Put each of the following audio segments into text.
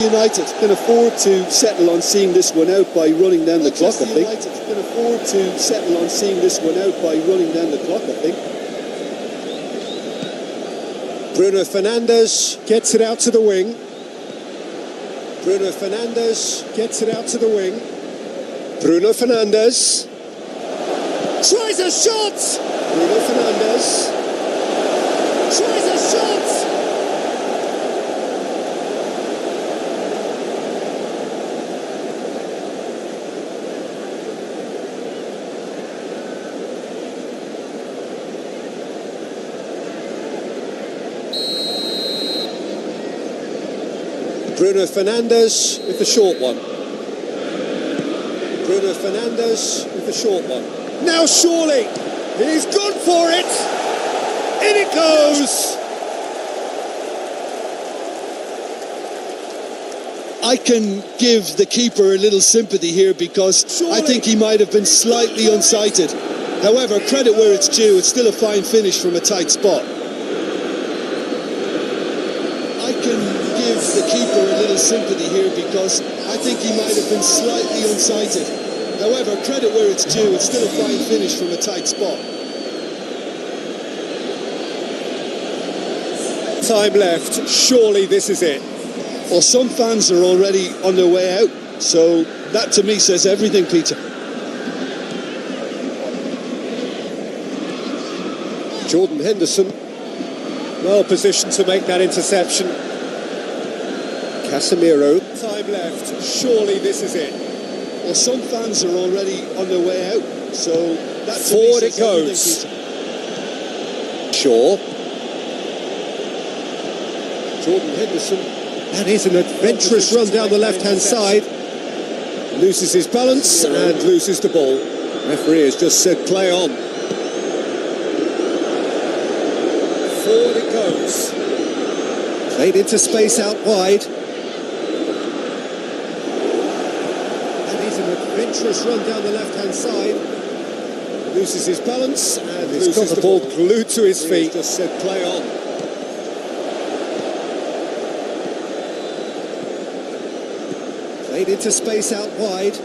United can afford to settle on seeing this one out by running down the clock, I think. United can afford to settle on seeing this one out by running down the clock, I think. Bruno Fernandes gets it out to the wing. Bruno Fernandes gets it out to the wing. Bruno Fernandes tries a shot! Bruno Fernandes tries a shot! Bruno Fernandes with the short one. Bruno Fernandes with the short one. Now surely, he's gone for it! In it goes! I can give the keeper a little sympathy here because surely. I think he might have been slightly unsighted. However, credit where it's due, it's still a fine finish from a tight spot. I can give the keeper a little sympathy here because I think he might have been slightly unsighted. However, credit where it's due, it's still a fine finish from a tight spot. Time left, surely this is it. Well, some fans are already on their way out, so that to me says everything, Peter. Jordan Henderson, well positioned to make that interception. Casemiro. Time left, surely this is it. Well, some fans are already on their way out, so that to forward me says it goes. Shaw. Jordan Henderson. That is an adventurous run down the left-hand side. Loses his balance and loses the ball. Referee has just said play on. Forward it goes. Played into space out wide. That is an adventurous run down the left-hand side. Loses his balance and he's got the ball glued to his feet. Just said play on. Played into space out wide.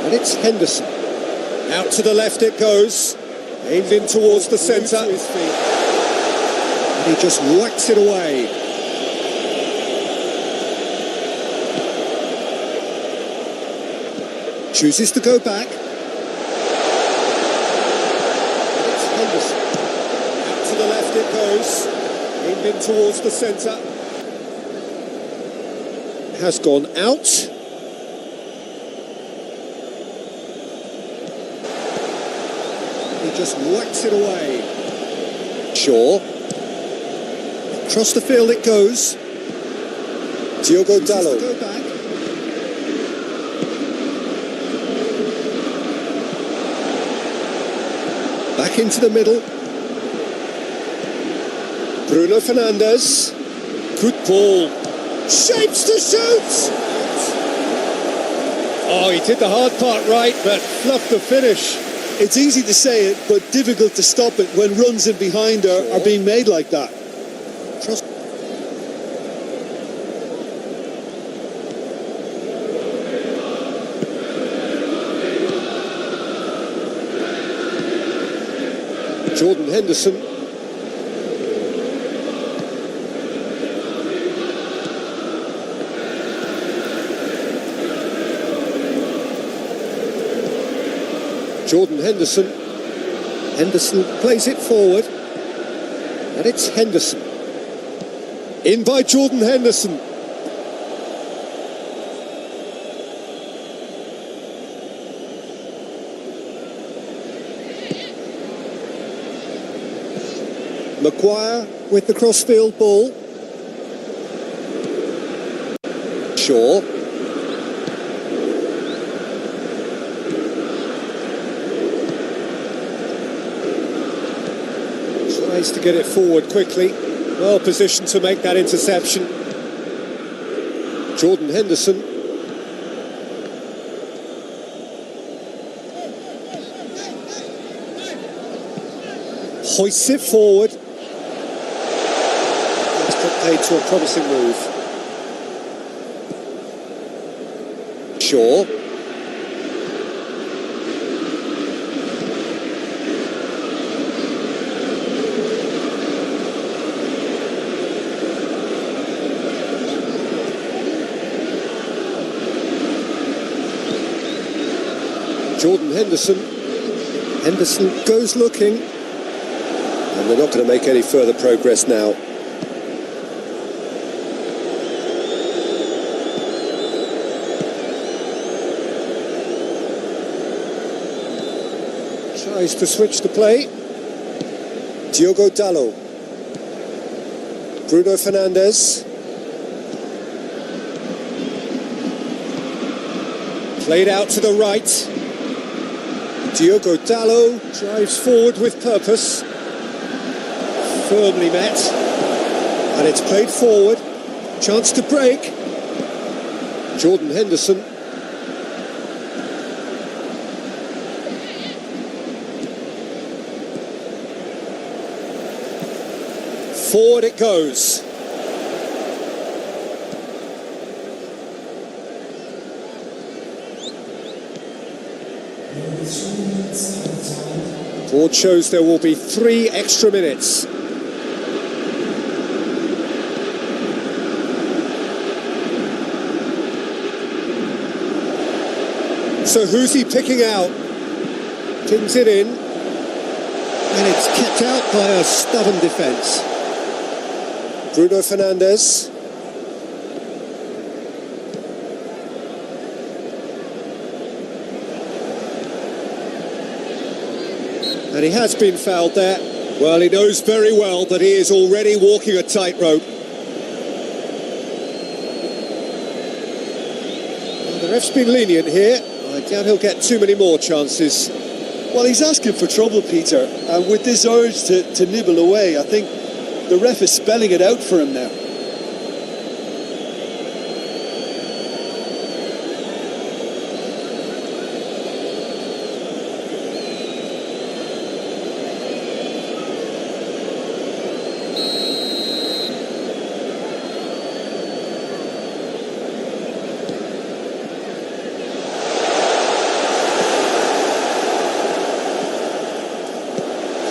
And it's Henderson. Out to the left it goes. Aimed in towards the centre. And he just whacks it away. Chooses to go back. And it's Henderson. Out to the left it goes. Aimed in towards the centre. Has gone out. He just whacks it away. Shaw. Across the field it goes. Diogo Dalot. Go back. Back into the middle. Bruno Fernandes. Good ball. Shapes to shoot! Oh, he did the hard part right, but fluffed the finish. It's easy to say it, but difficult to stop it when runs in behind are being made like that. Jordan Henderson. Jordan Henderson. Henderson plays it forward. And it's Henderson. In by Jordan Henderson. Maguire with the crossfield ball. Shaw. Tries to get it forward quickly. Well positioned to make that interception. Jordan Henderson. Hoists it forward. paid to a promising move. Shaw. Jordan Henderson. Henderson goes looking. And they're not going to make any further progress now. Tries to switch the play. Diogo Dalot. Bruno Fernandes. Played out to the right. Diogo Dalot drives forward with purpose. Firmly met. And it's played forward. Chance to break. Jordan Henderson. Forward it goes. Board shows there will be 3 extra minutes. So who's he picking out? Pins it in. And it's kept out by a stubborn defence. Bruno Fernandes. And he has been fouled there. Well, he knows very well that he is already walking a tightrope. Well, the ref's been lenient here. I doubt he'll get too many more chances. Well, he's asking for trouble, Peter, and with this urge to nibble away, I think the ref is spelling it out for him now.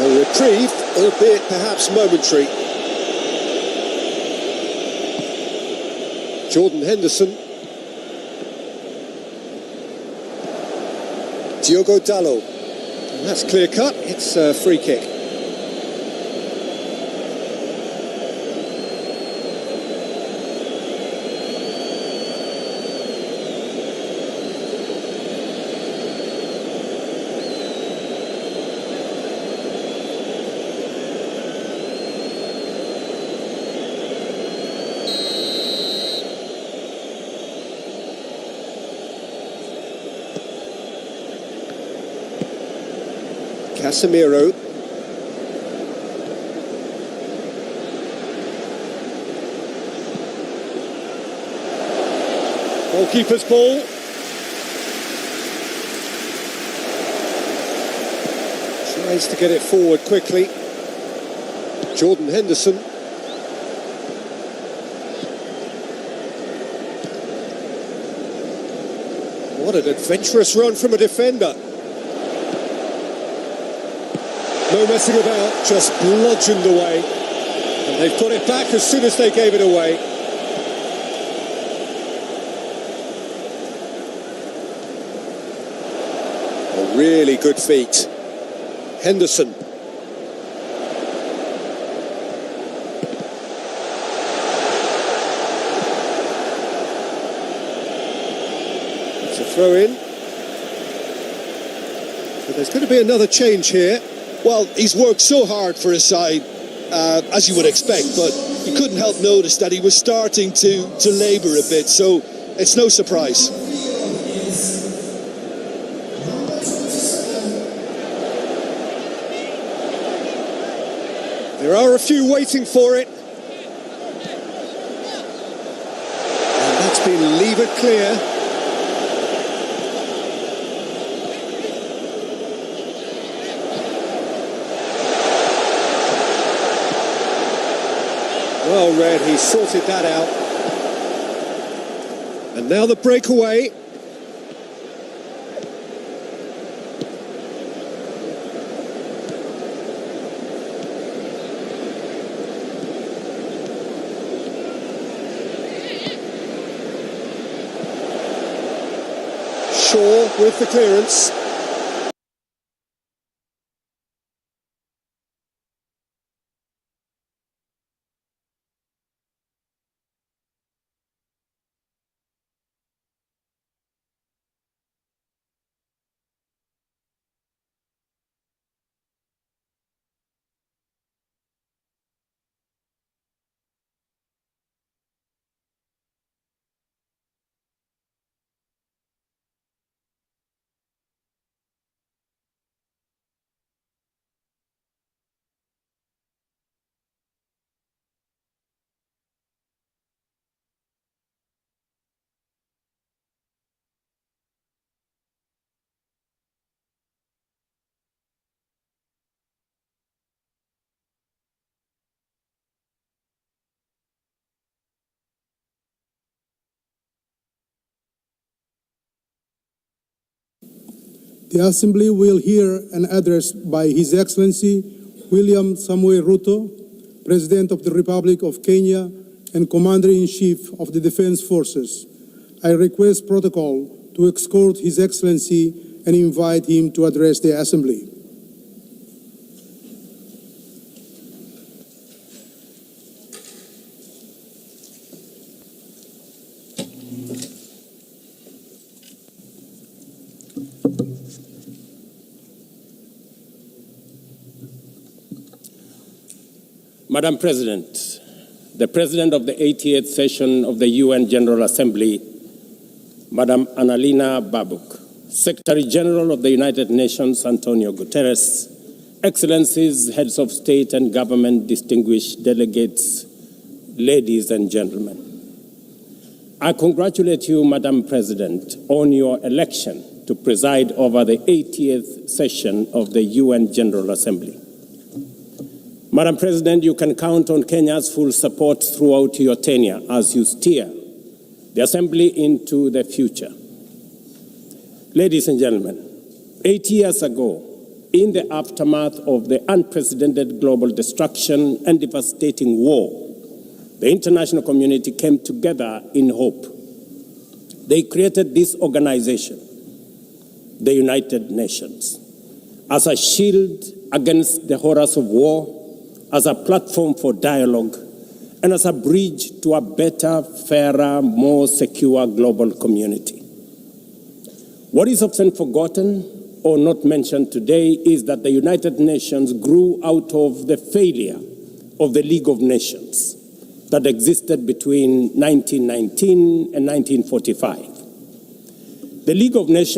A reprieve, albeit perhaps momentary. Jordan Henderson. Diogo Dalot. And that's clear cut. It's a free kick. Casemiro. Goalkeeper's ball. Tries to get it forward quickly. Jordan Henderson. What an adventurous run from a defender. No messing about, just bludgeoned away. And they've got it back as soon as they gave it away. A really good feat. Henderson. It's a throw in. So there's going to be another change here. Well, he's worked so hard for his side, as you would expect, but you couldn't help notice that he was starting to labour a bit, so it's no surprise. There are a few waiting for it. And that's been levered clear. Well read, he sorted that out. And now the breakaway. Shaw with the clearance. The Assembly will hear an address by His Excellency William Samoei Ruto, President of the Republic of Kenya and Commander-in-Chief of the Defense Forces. I request protocol to escort His Excellency and invite him to address the Assembly. Madam President, the President of the 88th session of the UN General Assembly, Madam Annalena Baerbock, Secretary General of the United Nations, Antonio Guterres, Excellencies, Heads of State and Government, distinguished delegates, ladies and gentlemen. I congratulate you, Madam President, on your election to preside over the 80th session of the UN General Assembly. Madam President, you can count on Kenya's full support throughout your tenure as you steer the Assembly into the future. Ladies and gentlemen, 8 years ago, in the aftermath of the unprecedented global destruction and devastating war, the international community came together in hope. They created this organization, the United Nations, as a shield against the horrors of war, as a platform for dialogue, and as a bridge to a better, fairer, more secure global community. What is often forgotten or not mentioned today is that the United Nations grew out of the failure of the League of Nations that existed between 1919 and 1945. The League of Nations